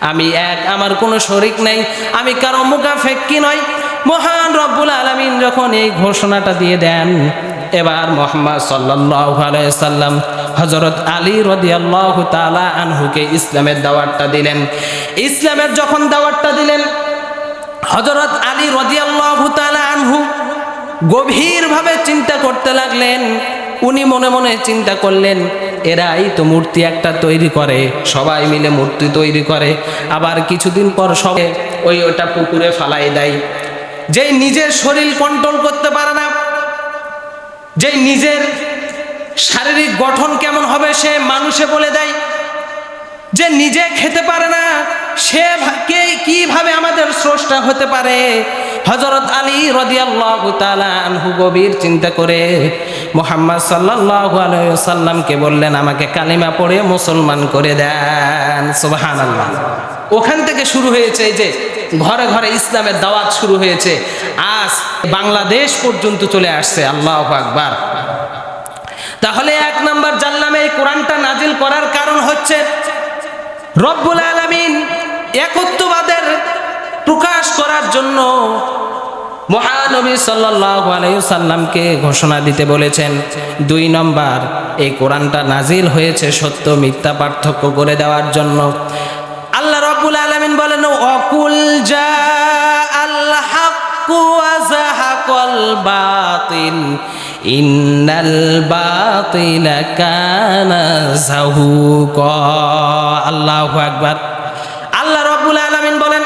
আমি এক, আমার কোনো শরিক নাই, আমি কারো মুখাফেক্কি নই। মহান রব্বুল আলামিন যখন এই ঘোষণাটা দিয়ে দেন, এবার মুহাম্মদ সাল্লাল্লাহু আলাইহি সাল্লাম হযরত আলী রাদিয়াল্লাহু তাআলা আনহুকে ইসলামের দাওয়াতটা দিলেন। ইসলামের যখন দাওয়াতটা দিলেন, হযরত আলী রাদিয়াল্লাহু তাআলা আনহু গভীরভাবে চিন্তা করতে লাগলেন। উনি মনে মনে চিন্তা করলেন, এরাই তো মূর্তি একটা তৈরি করে, সবাই মিলে মূর্তি তৈরি করে, আবার কিছুদিন পর সবাই ওটা পুকুরে ফালাই দেয়। যেই নিজের শরীর কন্ট্রোল করতে পারে না, যেই নিজের শারীরিক গঠন কেমন হবে সে মানুষে বলে দেয়, যে নিজে খেতে পারে না সে কিভাবে আমাদের স্রষ্টা হতে পারে। হযরত আলী রাদিয়াল্লাহু তাআলা আনহু গভীর চিন্তা করে মুহাম্মদ সাল্লাল্লাহু আলাইহি ওয়াসাল্লামকে বললেন, আমাকে কালিমা পড়ে মুসলমান করে দেন। সুবহানাল্লাহ। ওখান থেকে শুরু হয়েছে, এই যে ঘরে ঘরে ইসলামের দাওয়াত শুরু হয়েছে, আজ বাংলাদেশ পর্যন্ত চলে আসছে। আল্লাহু আকবার। তাহলে এক নাম্বার জানলাম, এই কোরআনটা নাজিল করার কারণ হচ্ছে রব্বুল আলামিন একত্ববাদের প্রকাশ করার জন্য মহানবী সাল্লাল্লাহু আলাইহি সাল্লামকে ঘোষণা দিতে বলেছেন। দুই নম্বর, এই কোরআনটা নাজিল হয়েছে সত্য মিথ্যা পার্থক্য করে দেওয়ার জন্য। আল্লাহ রাব্বুল আলামিন বলেন, ওয়াকুল জাআল হাক্কু ওয়া যাহাকাল বাতিল ইন্নাল বাতিলা কানা যাহুকা। আল্লাহু আকবার। আল্লাহ রাব্বুল আলামিন বলেন,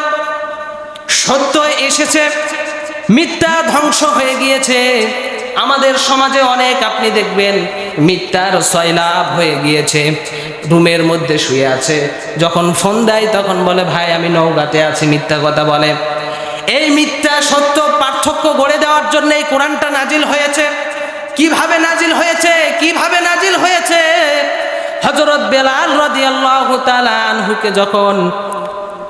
সত্য এসেছে, মিথ্যা ধ্বংস হয়ে গিয়েছে। আমাদের সমাজে অনেক আপনি দেখবেন মিথ্যার সয়লাভ হয়ে গিয়েছে। রুমের মধ্যে শুয়ে আছে, যখন ফোন দেয় তখন বলে, ভাই আমি নওগাঁতে আছি, মিথ্যা কথা বলে। এই মিথ্যা সত্য পার্থক্য গড়ে দেওয়ার জন্য এই কোরআনটা নাজিল হয়েছে। কিভাবে নাজিল হয়েছে? কিভাবে নাজিল হয়েছে? হযরত বেলাল রাদিয়াল্লাহু তাআলা আনহুকে যখন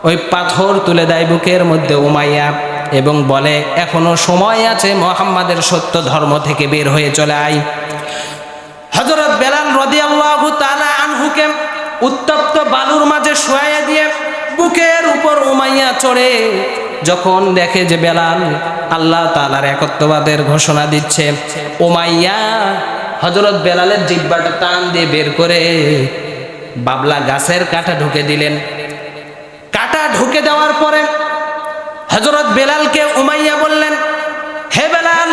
ওই পাথর তুলে দেয় বুকের মধ্যে উমাইয়া, এবং বলে এখনো সময় আছে, মুহাম্মাদের সত্য ধর্ম থেকে বের হয়ে চলে আয়। হযরত বেলাল রাদিয়াল্লাহু তাআলা আনহুকে উত্তপ্ত বালুর মাঝে শুয়াইয়া দিয়ে বুকের উপর উমাইয়া চড়ে যখন দেখে যে বেলাল আল্লাহ তাআলার একত্ববাদের ঘোষণা দিচ্ছে, উমাইয়া হযরত বেলালের জিহ্বাটা টান দিয়ে বের করে বাবলা গাছের কাঁটা ঢুকে দিলেন। কাঁটা ঢুকে দেওয়ার পরে হযরত বেলালকে উমাইয়া বললেন, হে বেলাল,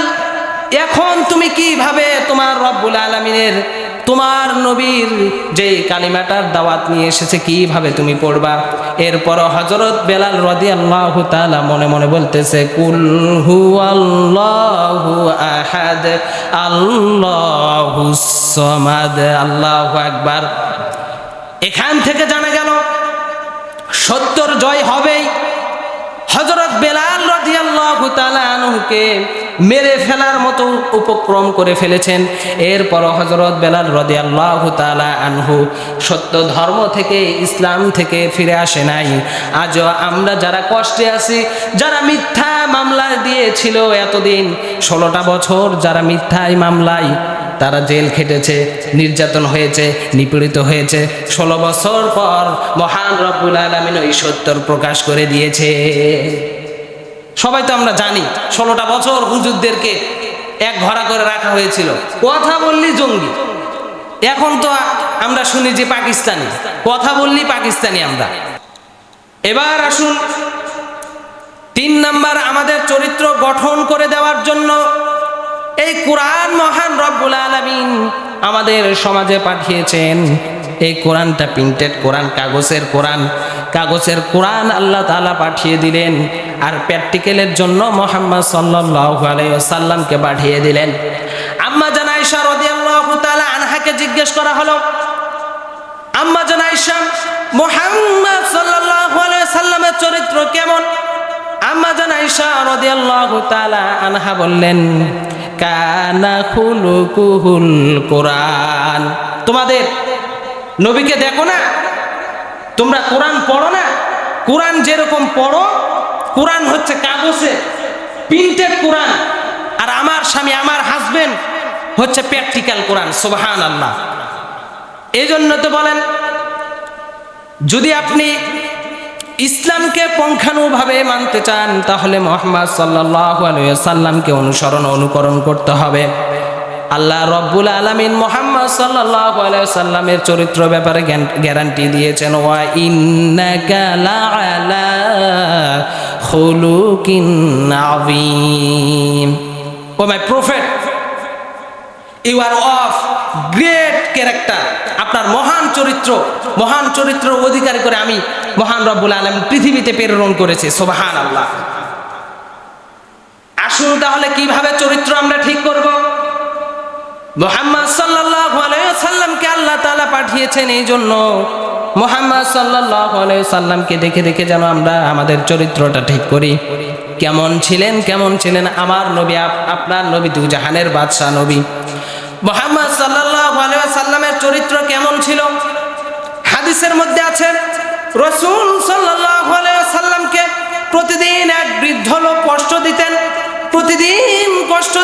এখন তুমি কিভাবে তোমার রব্বুল আলামিনের, তোমার নবীর যে কালিমাটার দাওয়াত নিয়ে এসেছে কিভাবে তুমি পড়বা? এরপর হযরত বেলাল রাদিয়াল্লাহু তাআলা মনে মনে বলতেছে, কুল হুয়াল্লাহু আহাদ আল্লাহুস সামাদ। আল্লাহু আকবার। এখান থেকে জানা গেল সত্যর জয় হবেই। হযরত বেলাল রাদিয়াল্লাহু তাআলা আনহুকে মেরে ফেলার মতো উপক্রম করে ফেলেছেন। এরপর হযরত বেলাল রাদিয়াল্লাহু তাআলা আনহু সত্য ধর্ম থেকে, ইসলাম থেকে ফিরে আসে নাই। আজও আমরা যারা কষ্টে আছি, যারা মিথ্যা মামলা দিয়েছিল এতদিন 16টা বছর, যারা মিথ্যায় মামলায় তারা জেল খেটেছে, নির্যাতন হয়েছে, নিপীড়িত হয়েছে, 16 বছর পর মহান রব্বুল আলামিন ওই সত্যর প্রকাশ করে দিয়েছে। সবাই তো আমরা জানি 16টা বছর হুজুরদেরকে এক ঘরা করে রাখা হয়েছিল। কথা বললি জঙ্গি, এখন তো আমরা শুনি যে পাকিস্তানি, কথা বললি পাকিস্তানি আমরা। এবার আসুন 3 নাম্বার, আমাদের চরিত্র গঠন করে দেওয়ার জন্য এই কোরআন মহান রব্বুল আলামিন আমাদের সমাজে পাঠিয়েছেন। এই কোরআনটা প্রিন্টেড কোরআন, কাগজের কোরআন আল্লাহ তাআলা পাঠিয়ে দিলেন। আর প্র্যাকটিক্যালের জন্য মুহাম্মদ সাল্লাল্লাহু আলাইহি ওয়াসাল্লামকে পাঠিয়ে দিলেন। আম্মা জান আয়েশা রাদিয়াল্লাহু তাআলা আনহাকে জিজ্ঞেস করা হলো, আম্মা জান আয়েশা, মুহাম্মদ সাল্লাল্লাহু আলাইহি ওয়াসাল্লামের চরিত্র কেমন? আম্মা জান আয়েশা রাদিয়াল্লাহু তাআলা আনহা বললেন, কানা খুলুকুহুল কোরআন। তোমাদের নবীকে দেখো না, তোমরা কোরআন পড়ো না, কোরআন যেরকম পড়ো, কোরআন হচ্ছে কাগজে প্রিন্টেড কোরআন, আর আমার স্বামী, আমার হাজবেন্ড হচ্ছে প্র্যাকটিক্যাল কোরআন। সুবহানাল্লাহ। এই জন্য তো বলেন, যদি আপনি ইসলামকে পঙ্খানুভাবে মানতে চান তাহলে মুহাম্মদ সাল্লাল্লাহু আলাইহি ওয়াসাল্লামকে অনুকরণ করতে হবে। আল্লাহ রব্বুল আলামিন মুহাম্মদ সাল্লাল্লাহু আলাইহি ওয়াসাল্লামের চরিত্র ব্যাপারে গ্যারান্টি দিয়েছেন, ওয়া ইন্নাকা লাআলা খুলুকিন আযীম। O my prophet, you are of great character. আপনার মহান চরিত্র অধিকারী করে আমি মহান রব্বুল আলামিন পৃথিবীতে প্রেরণ করেছে। সুবহানাল্লাহ। আসুন তাহলে কিভাবে চরিত্র আমরা ঠিক করব? মুহাম্মদ সাল্লাল্লাহু আলাইহি ওয়াসাল্লামকে আল্লাহ তাআলা পাঠিয়েছেন এই জন্য মুহাম্মদ সাল্লাল্লাহু আলাইহি ওয়াসাল্লামকে দেখে দেখে যেন আমরা আমাদের চরিত্রটা ঠিক করি। কেমন ছিলেন আমার নবী, আপনার নবী, দুজাহানের বাদশা নবী মুহাম্মদ সাল্লাল্লাহু আলাইহি ওয়াসাল্লামের চরিত্র কেমন ছিল? হাদিসের মধ্যে আছে রাসূল সাল্লাল্লাহু আলাইহি ওয়াসাল্লামকে প্রতিদিন এক বৃদ্ধ লোক কষ্ট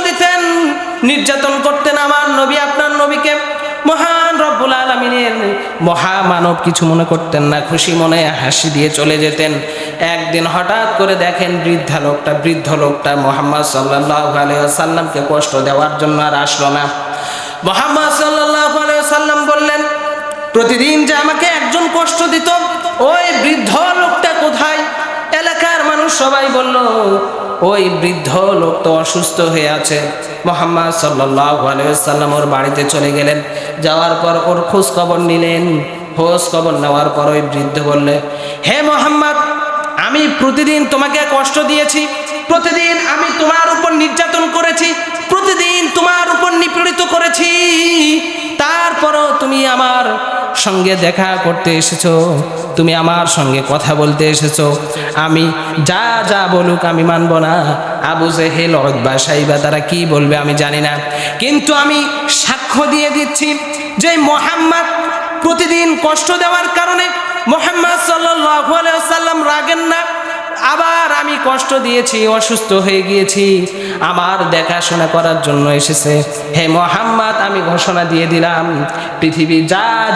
দিতেন, নির্যাতন করতেন আমার নবী, আপনার নবীকে। মহান রব্বুল আলামিনের মহামানব কিছু মনে করতেন না, খুশি মনে হাসি দিয়ে চলে যেতেন। একদিন হঠাৎ করে দেখেন বৃদ্ধ লোকটা মুহাম্মদ সাল্লাল্লাহু আলাইহি ওয়াসাল্লামকে কষ্ট দেওয়ার জন্য আর আসলো না। মুহাম্মদ সাল্লাল্লাহু আলাইহি ওয়াসাল্লাম বললেন, প্রতিদিন যে আমাকে একজন কষ্ট দিত, ওই বৃদ্ধ লোকটা কোথায়? এলাকার মানুষ সবাই বলল, ওই বৃদ্ধ লোক তো অসুস্থ হয়ে আছে। মুহাম্মদ সাল্লাল্লাহু আলাইহি ওয়াসাল্লাম ওর বাড়িতে চলে গেলেন। যাওয়ার পর ওর খোঁজ খবর নিলেন। খোঁজ খবর নেওয়ার পর ওই বৃদ্ধ বললে, হে মুহাম্মদ, আমি প্রতিদিন তোমাকে কষ্ট দিয়েছি, প্রতিদিন আমি তোমার উপর নির্যাতন করেছি, প্রতিদিন তোমার উপর নিপীড়িত করেছি, তারপরও তুমি আমার সঙ্গে দেখা করতে এসেছো, তুমি আমার সঙ্গে কথা বলতে এসেছো। আমি যা বলুক আমি মানব না। আবু জেহেল, উতবা, সাইবা তারা কি বলবে আমি জানি না, কিন্তু আমি সাক্ষ্য দিয়ে দিচ্ছি যে মুহাম্মদ প্রতিদিন কষ্ট দেওয়ার কারণে মুহাম্মদ সাল্লাল্লাহু আলাইহি ওয়াসাল্লাম রাগেন না। আবার আমি কষ্ট দিয়েছি, অসুস্থ হয়ে গিয়েছি, আমার দেখাশোনা করার জন্য এসেছে। হে মুহাম্মদ, আমি ঘোষণা দিয়ে দিলাম, পৃথিবী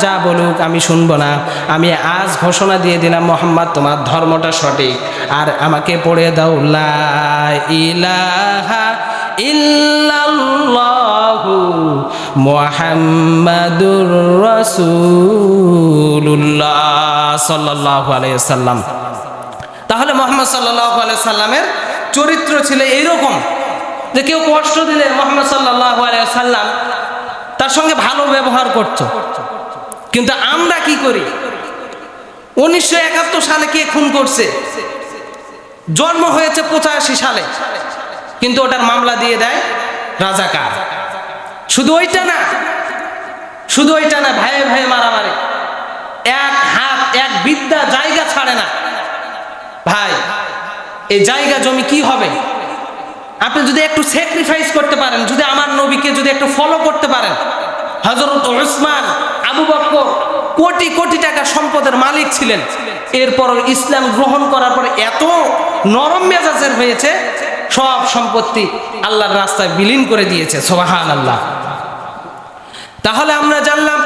যা বলুক আমি শুনবো না। আমি আজ ঘোষণা দিয়ে দিলাম মুহাম্মদ, তোমার ধর্মটা সঠিক, আর আমাকে পড়ে দাও লা ইলাহা ইল্লাল্লাহু মুহাম্মাদুর রাসূলুল্লাহ সাল্লাল্লাহু আলাইহি ওয়াসাল্লাম। তাহলে মুহাম্মদ সাল্লাল্লাহু আলাইহি সাল্লামের চরিত্র ছিল এইরকম যে কেউ কষ্ট দিলে মুহাম্মদ সাল্লাল্লাহু আলাইহি সাল্লাম তার সঙ্গে ভালো ব্যবহার করত। কিন্তু আমরা কি করি? 1971 সালে কে খুন করছে? জন্ম হয়েছে 85 সালে, কিন্তু ওটার মামলা দিয়ে দেয় রাজাকার। শুধু ওইটা না, ভাইয়ে মারামারি, এক হাত এক বিদ্যা জায়গা ছাড়ে না। ভাই, এই জায়গা জমি কি হবে? আপনি যদি একটু স্যাক্রিফাইস করতে পারেন, যদি আমার নবীকে যদি একটু ফলো করতে পারেন, হযরত উসমান, আবু বকর কোটি টাকা সম্পদের মালিক ছিলেন, এরপর ইসলাম গ্রহণ করার পর এত নরম মেজাজের হয়েছে, সব সম্পত্তি আল্লাহর রাস্তায় বিলীন করে দিয়েছে। সুবহানাল্লাহ। তাহলে আমরা জানলাম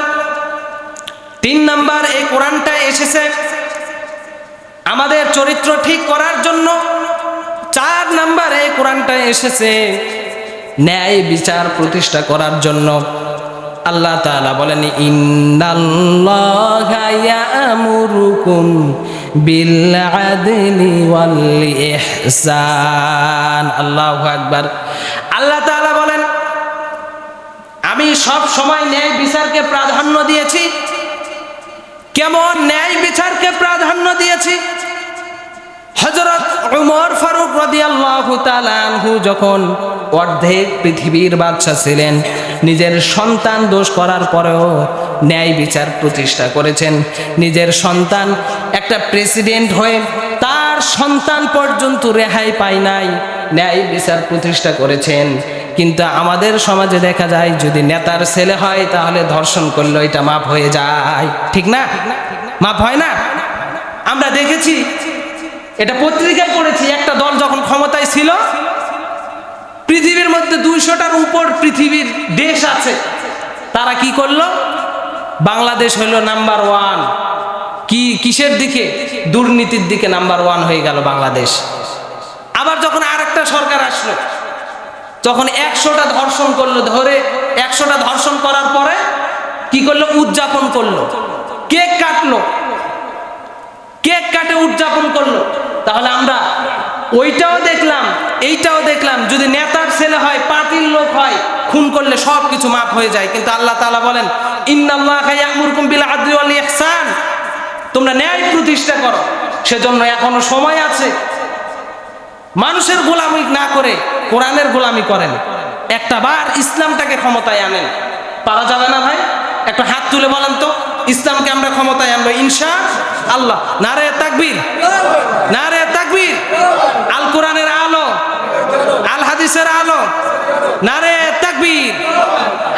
3 নাম্বার এই কোরআনটা এসেছে আমাদের চরিত্র ঠিক করার জন্য। 4 নাম্বার এই কোরআনটা এসেছে ন্যায় বিচার প্রতিষ্ঠা করার জন্য। আল্লাহ তাআলা বলেন, ইন্নাল্লাহা ইয়া'মুরুকুম বিল আদলি ওয়াল ইহসান। আল্লাহু আকবার। আল্লাহ তাআলা বলেন, আমি সব সময় ন্যায় বিচারকে প্রাধান্য দিয়েছি। কেমন ন্যায় বিচারকে প্রাধান্য দিয়েছি? হযরত উমর ফারুক রাদিয়াল্লাহু তাআলা আনহু যখন অর্ধেক পৃথিবীর বাদশা ছিলেন, নিজের সন্তান দোষ করার পরেও ন্যায় বিচার প্রতিষ্ঠা করেছেন। নিজের সন্তান একটা প্রেসিডেন্ট হয়ে তার সন্তান পর্যন্ত রেহাই পায় নাই, ন্যায় বিচার প্রতিষ্ঠা করেছেন। কিন্তু আমাদের সমাজে দেখা যায়, যদি নেতার ছেলে হয় তাহলে ধর্ষণ করলে এটা মাফ হয়ে যায়। ঠিক না? মাফ হয় না? আমরা দেখেছি, এটা পত্রিকায় পড়েছি, একটা দল যখন ক্ষমতায় ছিল, পৃথিবীর মধ্যে 200টার উপর পৃথিবীর দেশ আছে, তারা কি করলো? বাংলাদেশ হলো নাম্বার 1। কিসের দিকে? দুর্নীতির দিকে নাম্বার 1 হয়ে গেল বাংলাদেশ। আবার যখন আরেকটা সরকার আসলো, যখন 100টা ধর্ষণ করলো, ধরে 100টা ধর্ষণ করার পরে কি করলো? উদযাপন করলো, কেক কাটলো, কেক কাটে উদযাপন করলো। তাহলে আমরা ওইটাও দেখলাম, এইটাও দেখলাম। যদি নেতার ছেলে হয়, পার্টির লোক হয়, খুন করলে সব কিছু মাফ হয়ে যায়। কিন্তু আল্লাহ তাআলা বলেন, ইন্নাল্লাহা ইয়া'মুরুকুম বিল আদলি ওয়াল ইহসান, তোমরা ন্যায় প্রতিষ্ঠা করো। সেজন্য এখনো সময় আছে। মানুষের গোলামি না করে কোরআনের গোলামি করেন। একটা বার ইসলামটাকে ক্ষমতায় আনেন। পারা যাবে না ভাই? একটা হাত তুলে বলেন তো, ইসলামকে আমরা ক্ষমতায় আনবো ইনশাআল্লাহ। নারে তাকবীর, নারে তাকবীর। আল কোরআনের আলো, আল হাদিসের আলো, নারে তাকবীর।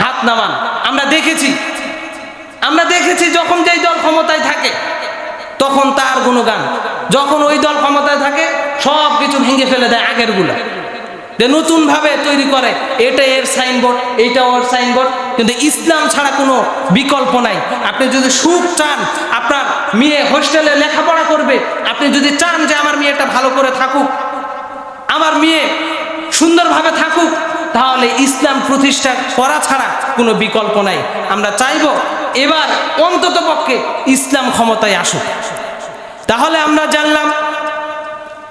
হাত নামান। আমরা দেখেছি যখন যেই দল ক্ষমতায় থাকে তখন তার গুণগান, যখন ওই দল ক্ষমতায় থাকে সব কিছু ভেঙে ফেলে দেয় আগের গুলা, নতুন ভাবে তৈরি করে। এটা এর সাইনবোর্ড, এইটা ওর সাইনবোর্ড। কিন্তু ইসলাম ছাড়া কোনো বিকল্প নাই। আপনি যদি সুখ চান, আপনার মেয়ে হোস্টেলে লেখাপড়া করবে, আপনি যদি চান যে আমার মেয়েটা ভালো করে থাকুক, আমার মেয়ে সুন্দরভাবে থাকুক, তাহলে ইসলাম প্রতিষ্ঠা করা ছাড়া কোনো বিকল্প নাই। আমরা চাইব এবার অন্তত পক্ষে ইসলাম ক্ষমতায় আসুক। তাহলে আমরা জানলাম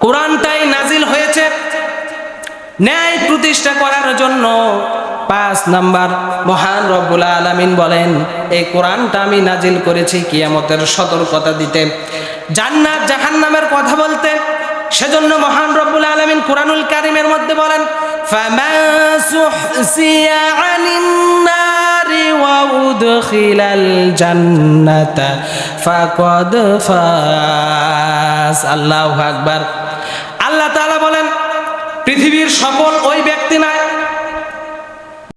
কোরআনটাই নাজিল হয়েছে ন্যায় প্রতিষ্ঠা করার জন্য। 5 নাম্বার, মহান রব্বুল আলামিন বলেন, এই কোরআনটা আমি নাজিল করেছি কিয়ামতের সতর্কতা দিতে, জান্নাত জাহান্নামের কথা বলতে। সেজন্য মহান রব্বুল আলামিন কোরআনুল কারীমের মধ্যে বলেন, ফামান সুহসিয়া আনিন নারি ওয়া উদখিলাল জান্নাতা ফাকাদ ফাজ। আল্লাহু আকবার। আল্লাহ তাআলা বলেন, পৃথিবীর সফল ওই ব্যক্তি